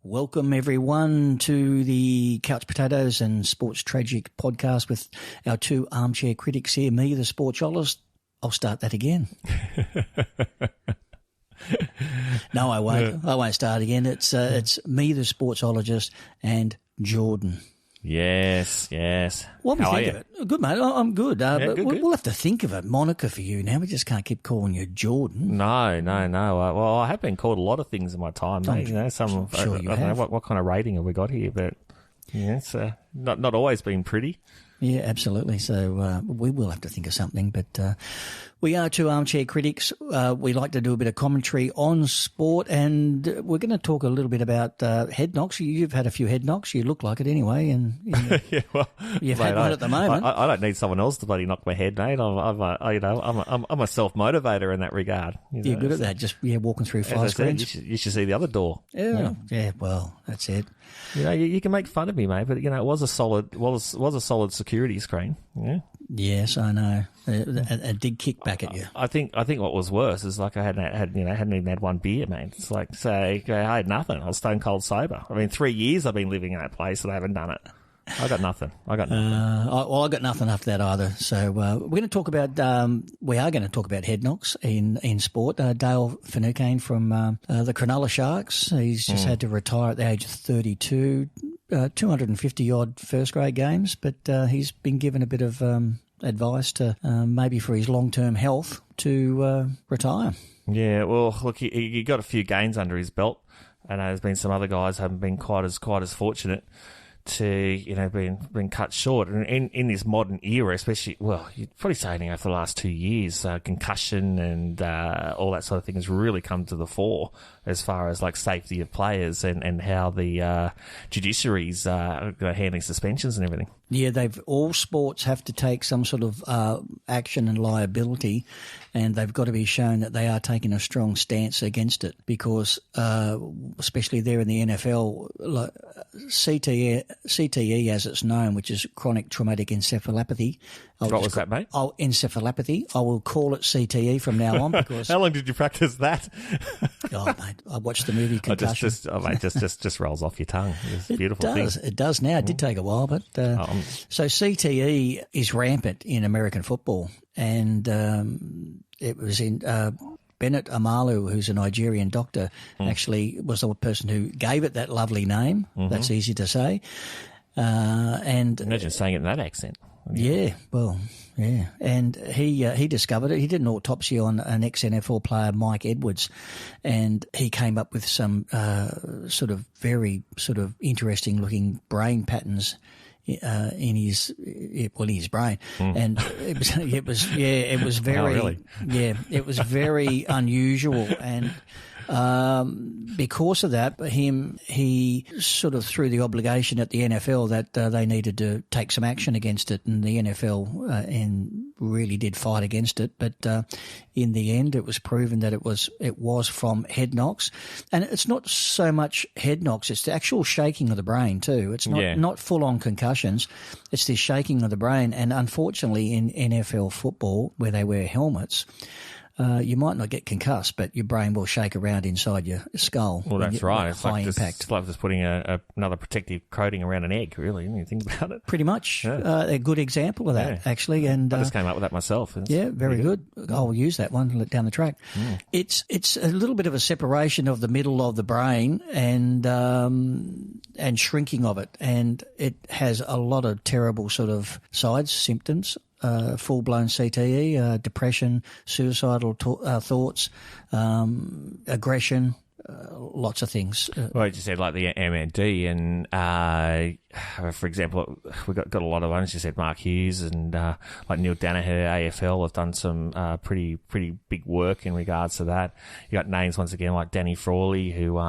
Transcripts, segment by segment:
Welcome, everyone, to the Couch Potatoes and Sports Tragic podcast with our two armchair critics here, me, the Sportzologist. I'll start that again. No, I won't. I won't start again. It's me, the Sportsologist, and Jordan. Yes. What do you think you? of it? Good, mate. I'm good. But good. We'll have to think of a moniker for you now. We just can't keep calling you Jordan. No. Well, I have been called a lot of things in my time. Mate. I'm sure you I don't have. know what kind of rating have we got here, but yeah, it's not always been pretty. Yeah, absolutely. So we will have to think of something. But we are two armchair critics. We like to do a bit of commentary on sport, and we're going to talk a little bit about head knocks. You've had a few head knocks. You look like it anyway, and Yeah, well, you've mate, had one at the moment. I don't need someone else to bloody knock my head, mate. I'm a self motivator in that regard. You're good at that. Just walking through fire screens. You should see the other door. Yeah. Well, that's it. You know, you can make fun of me, mate, but you know, it was a solid security screen. Yeah. Yes, I know. It did kick back at you. I think what was worse is like I hadn't even had one beer, mate. It's like, say, I had nothing. I was stone cold sober. I mean, 3 years I've been living in that place and I haven't done it. I got nothing. I got nothing after that either. So we're going to talk about head knocks in sport. Dale Finucane from the Cronulla Sharks. He's just had to retire at the age of 32. 250 odd first grade games, but he's been given a bit of advice to maybe for his long term health to retire. Yeah, well, look, he got a few games under his belt, and there's been some other guys haven't been quite as fortunate to been cut short. And in this modern era, especially, well, you'd probably say for the last 2 years, concussion and all that sort of thing has really come to the fore as far as like safety of players and how the judiciary's handling suspensions and everything. Yeah, all sports have to take some sort of action and liability, and they've got to be shown that they are taking a strong stance against it because, especially there in the NFL, like CTE as it's known, which is Chronic Traumatic Encephalopathy. What was that, mate? Encephalopathy. I will call it CTE from now on because... How long did you practice that? Oh, mate, I watched the movie Concussion. Just rolls off your tongue. It's a beautiful thing. It does now. It did take a while, but... So CTE is rampant in American football, and it was in... Bennett Amalu, who's a Nigerian doctor, actually was the person who gave it that lovely name. That's easy to say. And imagine saying it in that accent. Yeah, well, yeah. And he discovered it. He did an autopsy on an ex-NFL player, Mike Edwards, and he came up with some very interesting looking brain patterns in his brain, and it was very, oh, really? It was very unusual, and because of that, he sort of threw the obligation at the NFL that they needed to take some action against it, and the NFL and really did fight against it. But in the end, it was proven that it was from head knocks, and it's not so much head knocks; it's the actual shaking of the brain too. It's not full on concussions; it's the shaking of the brain. And unfortunately, in NFL football, where they wear helmets, you might not get concussed, but your brain will shake around inside your skull. Well, that's right. It's high impact. It's like just putting another protective coating around an egg, really, when you think about it. Pretty much. Yeah. A good example of that, actually. And I just came up with that myself. Very good. I'll use that one down the track. It's a little bit of a separation of the middle of the brain and shrinking of it. And it has a lot of terrible sort of symptoms. Full-blown CTE, depression, suicidal thoughts, aggression, lots of things. Well, you said like the MND, and for example, we've got a lot of ones. You said Mark Hughes and like Neil Danaher, AFL have done some pretty big work in regards to that. You got names once again like Danny Frawley, who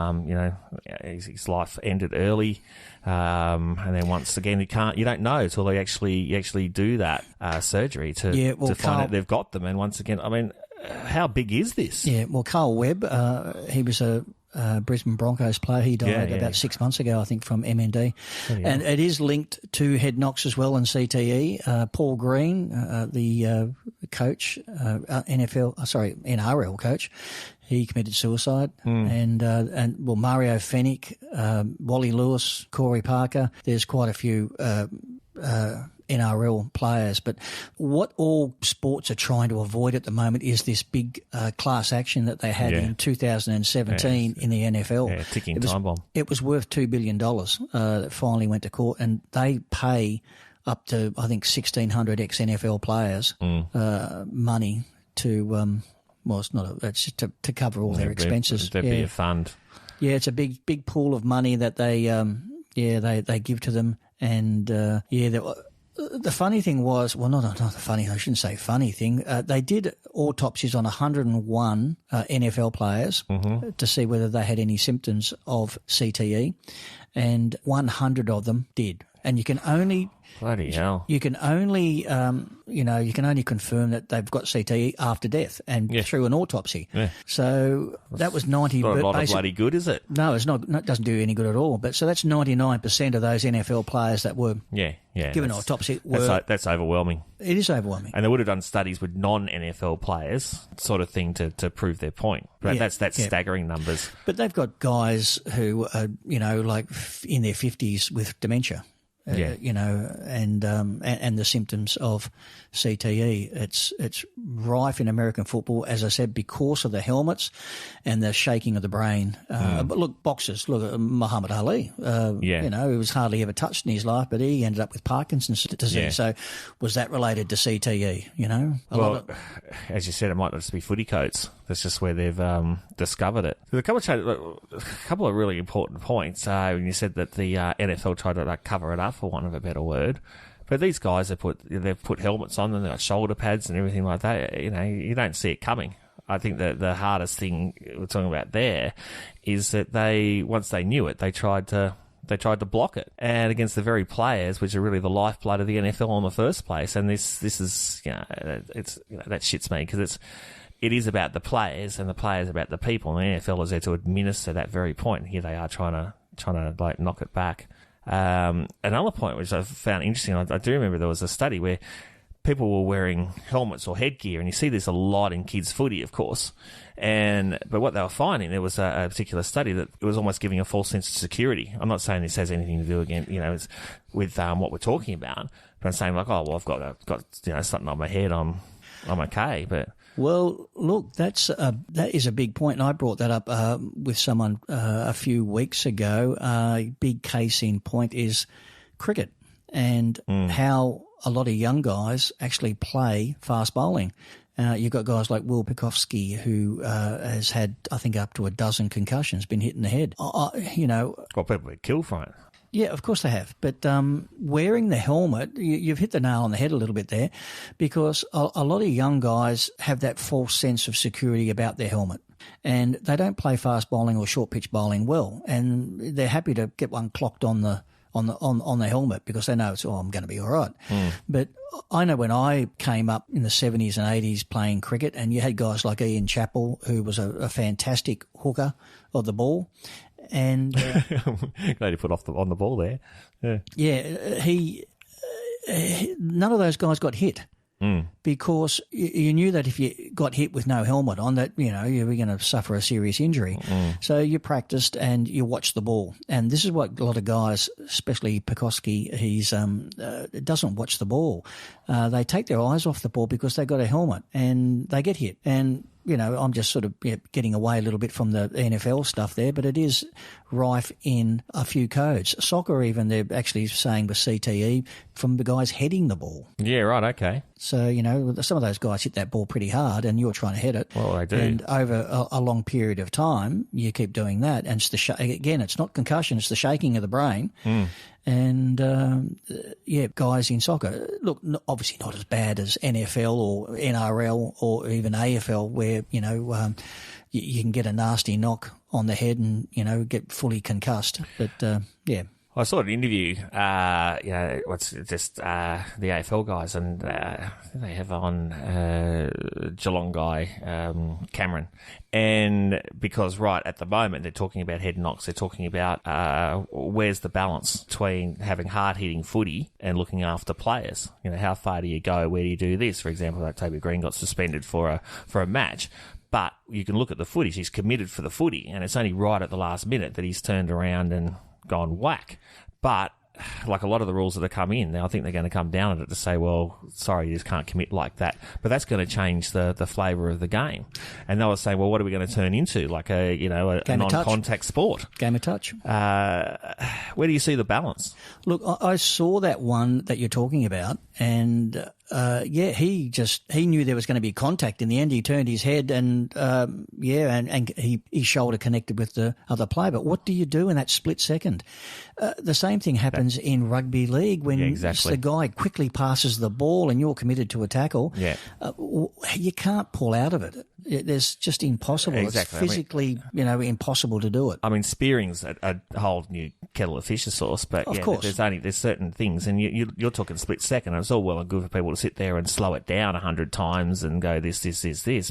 his life ended early. And then once again, you don't know until they actually do that surgery to find out they've got them. And once again, I mean, how big is this? Yeah, well, Carl Webb, he was a Brisbane Broncos player. He died about 6 months ago, I think, from MND. And it is linked to head knocks as well and CTE. Paul Green, the coach, NRL coach, He committed suicide, and Mario Fennick, Wally Lewis, Corey Parker. There's quite a few NRL players, but what all sports are trying to avoid at the moment is this big class action that they had in 2017 in the NFL. Yeah, ticking time bomb. It was worth $2 billion that finally went to court, and they pay up to, I think, 1,600 ex-NFL players money to. Well, it's not. It's just to cover all their expenses. There'd be a fund. Yeah, it's a big pool of money that they give to them, and the funny thing was, well, not the funny. I shouldn't say funny thing. They did autopsies on 101 NFL players to see whether they had any symptoms of CTE, and 100 of them did. And you can only bloody hell. You can only you can only confirm that they've got CTE after death and through an autopsy. Yeah. So that was 90. Not a lot of bloody good, is it? No, it's not. It doesn't do any good at all. But so that's 99% of those NFL players that were given an autopsy. That's overwhelming. It is overwhelming. And they would have done studies with non-NFL players, sort of thing, to prove their point. But that's staggering numbers. But they've got guys who are like in their 50s with dementia. And the symptoms of CTE. It's rife in American football, as I said, because of the helmets and the shaking of the brain. But look, boxers, look at Muhammad Ali. He was hardly ever touched in his life, but he ended up with Parkinson's disease. Yeah. So was that related to CTE? As you said, it might not just be footy coats. That's just where they've discovered it. There's a couple of really important points when you said that the NFL tried to cover it up, for want of a better word. But these guys they've put helmets on them, they've got shoulder pads and everything like that. You don't see it coming. I think that the hardest thing we're talking about there is that once they knew it, they tried to block it, and against the very players which are really the lifeblood of the NFL in the first place. And this is that shits me, because it is about the players, and the players about the people, and the NFL is there to administer that very point. And here they are trying to knock it back. Another point which I found interesting, I do remember there was a study where people were wearing helmets or headgear, and you see this a lot in kids' footy, of course. But what they were finding, there was a particular study that it was almost giving a false sense of security. I'm not saying this has anything to do with what we're talking about, but I'm saying I've got something on my head, I'm okay, but. Well, look, that is a big point, and I brought that up with someone a few weeks ago. A big case in point is cricket, and how a lot of young guys actually play fast bowling. You've got guys like Will Pekowski, who has had, I think, up to a dozen concussions, been hit in the head. Well, people get killed from it. Yeah, of course they have. But wearing the helmet, you've hit the nail on the head a little bit there, because a lot of young guys have that false sense of security about their helmet, and they don't play fast bowling or short pitch bowling well, and they're happy to get one clocked on the helmet because they know I'm going to be all right. But I know when I came up in the 70s and 80s playing cricket, and you had guys like Ian Chappell, who was a fantastic hooker of the ball. And glad you put on the ball there. He none of those guys got hit because you knew that if you got hit with no helmet on, that you were going to suffer a serious injury. So you practiced and you watched the ball, and this is what a lot of guys, especially Pekowski, he's doesn't watch the ball. They take their eyes off the ball because they got a helmet and they get hit. And I'm just sort of getting away a little bit from the NFL stuff there, but it is rife in a few codes. Soccer even, they're actually saying with CTE from the guys heading the ball. Yeah, right, okay. So, some of those guys hit that ball pretty hard and you're trying to hit it. Well, they do. And over a long period of time, you keep doing that. And it's again, it's not concussion, it's the shaking of the brain. And, guys in soccer, look, obviously not as bad as NFL or NRL or even AFL, where, you can get a nasty knock on the head and, get fully concussed. But, I saw an interview, the AFL guys, and they have on Geelong guy, Cameron. And because at the moment they're talking about head knocks, they're talking about where's the balance between having hard-hitting footy and looking after players. How far do you go? Where do you do this? For example, like Toby Green got suspended for a match. But you can look at the footage. He's committed for the footy, and it's only right at the last minute that he's turned around and gone whack. But like a lot of the rules that have come in, I think they're going to come down at it to say, well, sorry, you just can't commit like that. But that's going to change the flavour of the game. And they were saying, well, what are we going to turn into? Like a non-contact sport. Game of touch. Where do you see the balance? Look, I saw that one that you're talking about, and he knew there was going to be contact. In the end, he turned his head and his shoulder connected with the other player. But what do you do in that split second? The same thing happens in rugby league when the guy quickly passes the ball and you're committed to a tackle. Yeah. You can't pull out of it. There's just impossible. Exactly. It's physically, impossible to do it. I mean, spearing's a whole new kettle of fish sauce, but of course. There's certain things, and you're talking split second, and it's all well and good for people to sit there and slow it down 100 times and go this.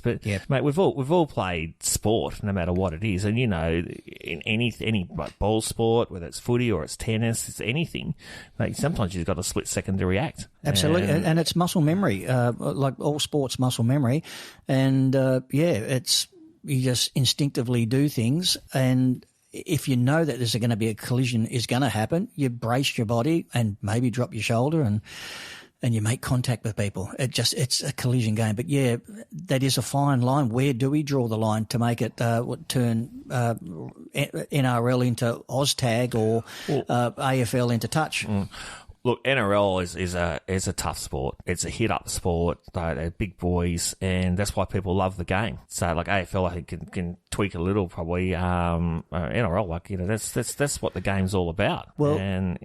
But mate, we've all played sport, no matter what it is, and in any ball sport, whether it's footy or it's tennis, it's anything. Mate, sometimes you've got a split second to react. Absolutely, and it's muscle memory, like all sports, muscle memory, and it's you just instinctively do things, and if you know that there's going to be a collision is going to happen, you brace your body and maybe drop your shoulder and you make contact with people. It's a collision game. But that is a fine line. Where do we draw the line to make it turn NRL into OzTag or AFL into touch? Look, NRL is a tough sport. It's a hit-up sport. They're big boys, and that's why people love the game. So, like AFL, I think can tweak a little probably. NRL, that's what the game's all about. Well, and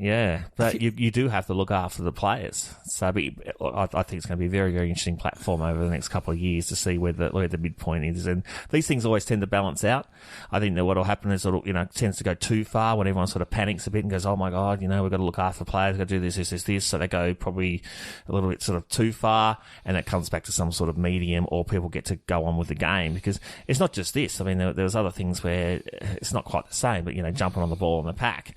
but you do have to look after the players. So, I think it's going to be a very, very interesting platform over the next couple of years to see where the midpoint is. And these things always tend to balance out. I think that what'll happen is it tends to go too far when everyone sort of panics a bit and goes, oh my God, we've got to look after the players, we've got to do this. So they go probably a little bit sort of too far, and it comes back to some sort of medium, or people get to go on with the game, because it's not just this. I mean, there was other things where it's not quite the same, but jumping on the ball in the pack.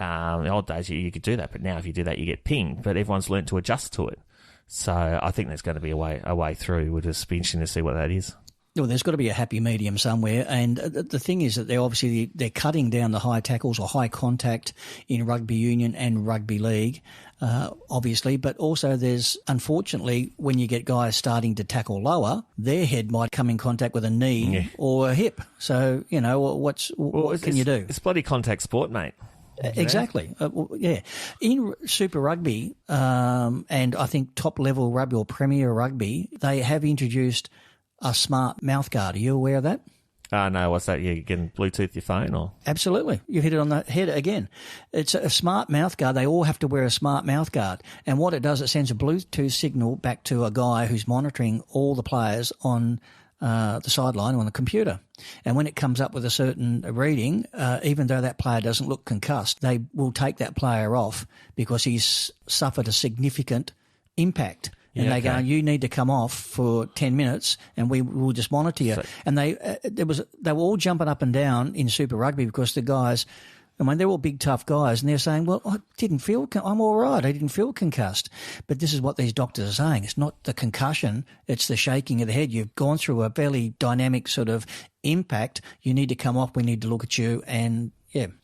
In the old days you could do that, but now if you do that you get pinged. But everyone's learnt to adjust to it. So I think there's going to be a way through. We'll just be interesting to see what that is. Well, there's got to be a happy medium somewhere, and the thing is that they're cutting down the high tackles or high contact in rugby union and rugby league, obviously, but also there's, unfortunately, when you get guys starting to tackle lower, their head might come in contact with a knee or a hip. So, what can you do? It's bloody contact sport, mate. Exactly. In Super Rugby, and I think top level rugby or Premier Rugby, they have introduced a smart mouth guard. Are you aware of that? No, what's that? You can Bluetooth your phone or? Absolutely. You hit it on the head again. It's a smart mouth guard. They all have to wear a smart mouth guard. And what it does, it sends a Bluetooth signal back to a guy who's monitoring all the players on the sideline on the computer. And when it comes up with a certain reading, even though that player doesn't look concussed, they will take that player off because he's suffered a significant impact. And they go, you need to come off for 10 minutes and we will just monitor you. And they were all jumping up and down in Super Rugby because the guys, they're all big, tough guys, and they're saying, well, I'm all right. I didn't feel concussed. But this is what these doctors are saying. It's not the concussion. It's the shaking of the head. You've gone through a fairly dynamic sort of impact. You need to come off. We need to look at you. And, once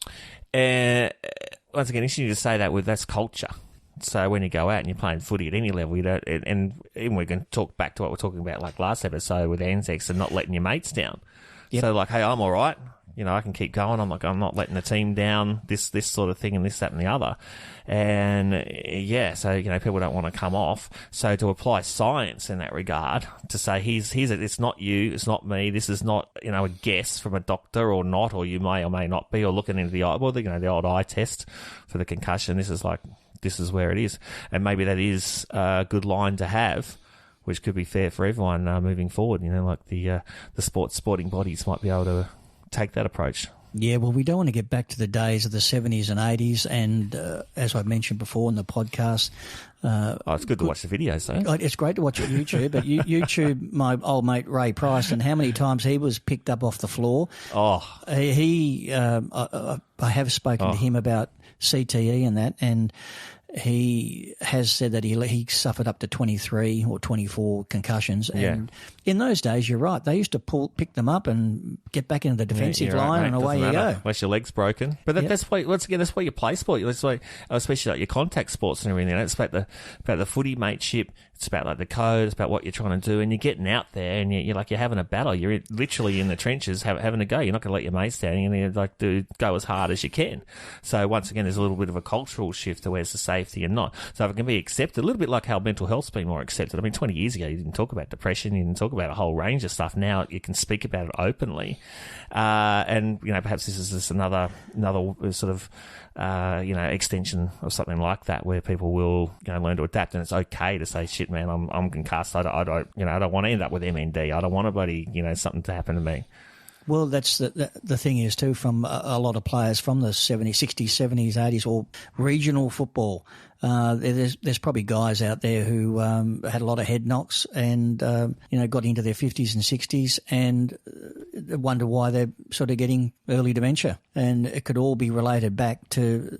again, interesting to say that's culture. So when you go out and you're playing footy at any level, you don't, and even we can talk back to what we're talking about like last episode with Anzacs and not letting your mates down. Yep. So like, hey, I'm all right. I can keep going. I'm not letting the team down, this sort of thing and this, that and the other. And so, people don't want to come off. So to apply science in that regard, to say, it's not you, it's not me, this is not, a guess from a doctor or not, or you may or may not be, or looking into the eye, the old eye test for the concussion. This is where it is. And maybe that is a good line to have, which could be fair for everyone moving forward. Like the sporting bodies might be able to take that approach. Yeah, well, we don't want to get back to the days of the 70s and 80s. And as I mentioned before in the podcast... it's good to watch the videos, though. It's great to watch it on YouTube. But YouTube, my old mate Ray Price, and how many times he was picked up off the floor. Oh. I have spoken to him about CTE and that. And he has said that he suffered up to 23 or 24 concussions. And in those days, you're right, they used to pick them up and get back into the defensive line, and away you go. Unless your leg's broken. But that's why, once again, that's why you play sport. That's why, especially like your contact sports and everything. It's about the footy mateship. It's about like the code. It's about what you're trying to do, and you're getting out there, and you're having a battle. You're literally in the trenches, having a go. You're not going to let your mates down. You're going to go as hard as you can. So once again, there's a little bit of a cultural shift to where's the safety and not. So if it can be accepted, a little bit like how mental health's been more accepted. I mean, 20 years ago, you didn't talk about depression. You didn't talk about a whole range of stuff. Now you can speak about it openly, and perhaps this is just another sort of extension of something like that, where people will learn to adapt, and it's okay to say, shit, man, I'm concussed. I don't want to end up with MND. I don't want something to happen to me. Well, that's the thing is too, from a lot of players from the 70s, 60s, 70s, 80s, or regional football. There's probably guys out there who had a lot of head knocks and got into their 50s and 60s and wonder why they're sort of getting early dementia, and it could all be related back to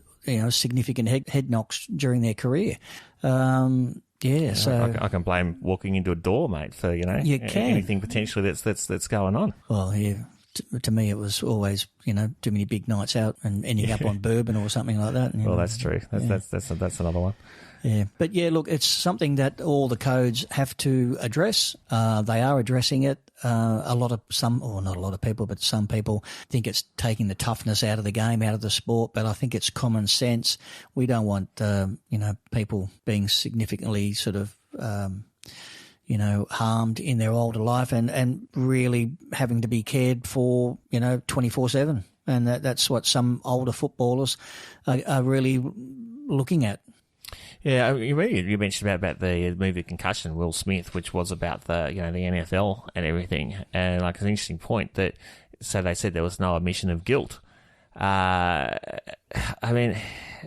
significant head knocks during their career. So I can blame walking into a door, mate, for anything potentially that's going on. Well, yeah. To me, it was always, too many big nights out and ending up on bourbon or something like that. Well, that's true. That's another one. Yeah. But, look, it's something that all the codes have to address. They are addressing it. Not a lot of people, but some people think it's taking the toughness out of the game, out of the sport, but I think it's common sense. We don't want, people being significantly sort of, harmed in their older life and really having to be cared for, 24/7. And that's what some older footballers are really looking at. Yeah, you mentioned about the movie Concussion, Will Smith, which was about the the NFL and everything, and like it's an interesting point that so they said there was no admission of guilt. I mean,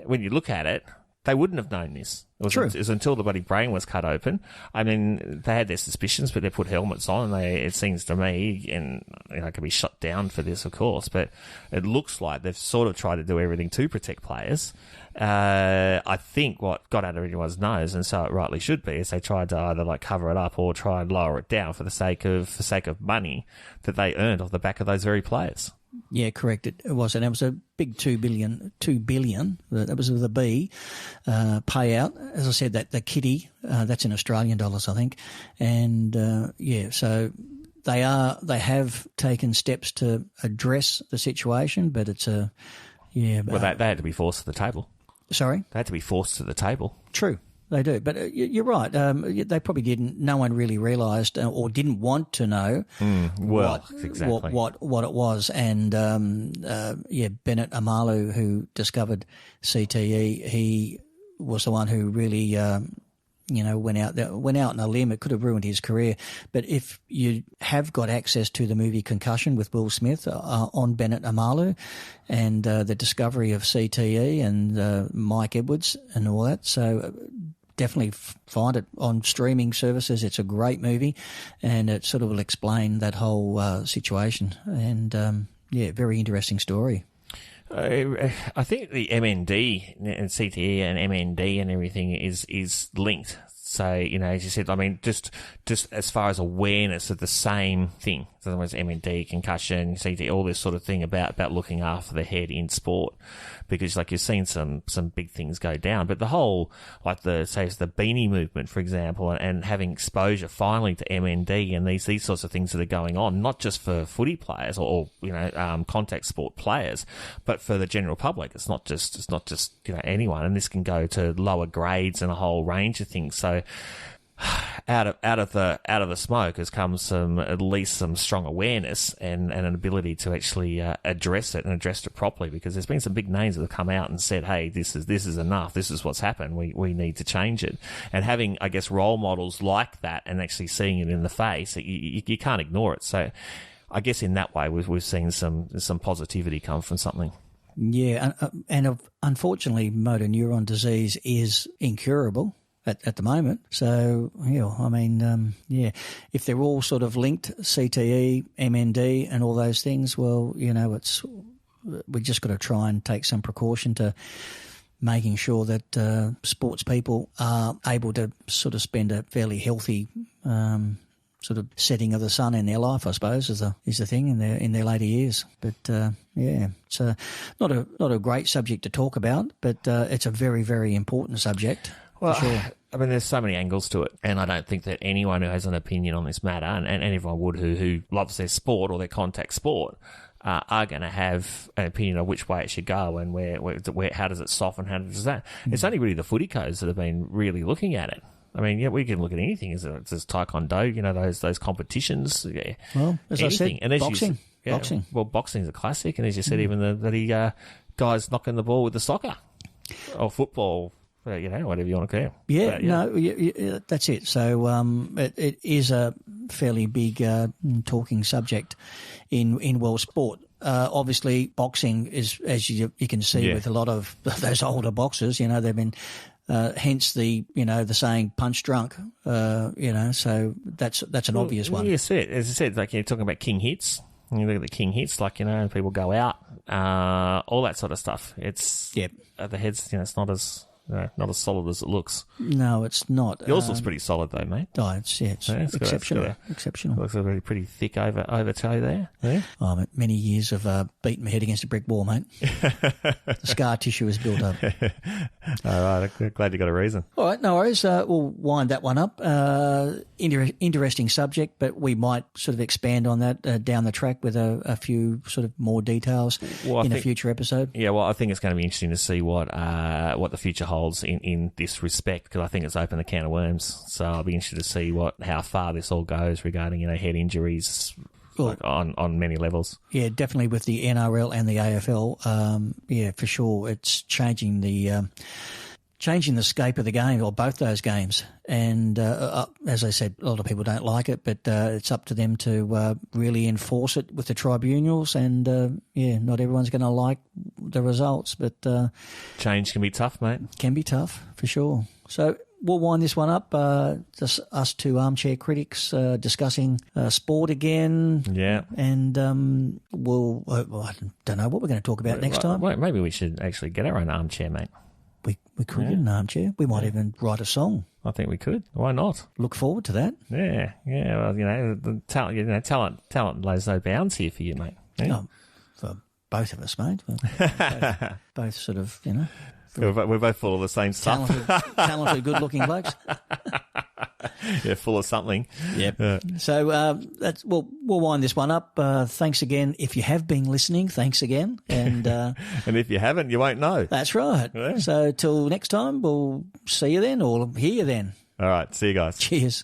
when you look at it, they wouldn't have known this. It was until the bloody brain was cut open. I mean, they had their suspicions, but they put helmets on, and it seems to me, and could be shot down for this, of course, but it looks like they've sort of tried to do everything to protect players. I think what got under everyone's nose, and so it rightly should be, is they tried to either cover it up or try and lower it down for the sake of money that they earned off the back of those very players. Yeah, correct. It was, and it was a big $2 billion. That was with a B payout. As I said, that the kitty, that's in Australian dollars, I think, and so they have taken steps to address the situation, but it's Well, they had to be forced to the table. Sorry, they had to be forced to the table. True. They do, but you're right. They probably didn't. No one really realised or didn't want to know what it was. And Bennett Amalu, who discovered CTE, he was the one who really went out on a limb. It could have ruined his career. But if you have got access to the movie Concussion with Will Smith on Bennett Amalu and the discovery of CTE and Mike Edwards and all that, so definitely find it on streaming services. It's a great movie, and it sort of will explain that whole situation. And very interesting story. I think the MND and CTE and MND and everything is linked. So, as you said, I mean, just as far as awareness of the same thing. So, in other words, MND, concussion, CT, all this sort of thing about looking after the head in sport. Because, you've seen some big things go down. But the whole, the beanie movement, for example, and having exposure finally to MND and these sorts of things that are going on, not just for footy players or contact sport players, but for the general public. It's not just anyone. And this can go to lower grades and a whole range of things. So, out of the smoke has come at least some strong awareness and an ability to actually address it properly, because there's been some big names that have come out and said, hey, this is enough, this is what's happened, we need to change it. And having, I guess, role models like that and actually seeing it in the face, you can't ignore it. So I guess in that way we've seen some positivity come from something. Yeah, and unfortunately motor neuron disease is incurable at the moment. So, if they're all sort of linked, CTE, MND and all those things, well, we just got to try and take some precaution to making sure that sports people are able to sort of spend a fairly healthy sort of setting of the sun in their life, I suppose, is the thing in their later years. But it's not a great subject to talk about, but it's a very, very important subject. Well, for sure. I mean, there's so many angles to it, and I don't think that anyone who has an opinion on this matter, and everyone would who loves their sport or their contact sport, are going to have an opinion of which way it should go and where how does it soften, how does that. It's only really the footy codes that have been really looking at it. I mean, yeah, we can look at anything. It's taekwondo, those competitions. Yeah, well, as anything. I said, boxing. Boxing. Well, boxing's a classic, and as you said, even the guys knocking the ball with the soccer or football. Whatever you want to call it. That's it. So it is a fairly big talking subject in world sport. Obviously, boxing is, as you can see with a lot of those older boxers, they've been, hence the saying punch drunk, so that's an obvious one. Yes, as I said, like you're talking about king hits. You look at the king hits, like, people go out, all that sort of stuff. It's, the heads, it's not as solid as it looks. No, it's not. Yours looks pretty solid though, mate. Oh, it's exceptional. Exceptional. Looks a pretty thick over toe there. Yeah. Oh, many years of beating my head against a brick wall, mate. The scar tissue is built up. All right, I'm glad you got a reason. All right, no worries. We'll wind that one up. Interesting subject, but we might sort of expand on that down the track with a few sort of more details in a future episode. Yeah, well, I think it's going to be interesting to see what the future holds in this respect, because I think it's opened a can of worms. So I'll be interested to see how far this all goes regarding head injuries on many levels. Yeah, definitely with the NRL and the AFL. For sure, it's changing the scape of the game, or both those games. And as I said, a lot of people don't like it, but it's up to them to really enforce it with the tribunals. And not everyone's going to like the results, but change can be tough, mate. Can be tough for sure. So we'll wind this one up. Just us two armchair critics discussing sport again. Yeah, and I don't know what we're going to talk about next time. Maybe we should actually get our own armchair, mate. We could get an armchair. We might even write a song. I think we could. Why not? Look forward to that. Yeah. Well, the talent lays no bounds here for you, mate. Yeah. No, for both of us, mate. Both sort of, We're both full of the same stuff. Talented, good-looking blokes. Yeah, full of something. Yep. So we'll wind this one up. Thanks again. If you have been listening, thanks again. And and if you haven't, you won't know. That's right. Yeah. So till next time, we'll see you then or hear you then. All right. See you guys. Cheers.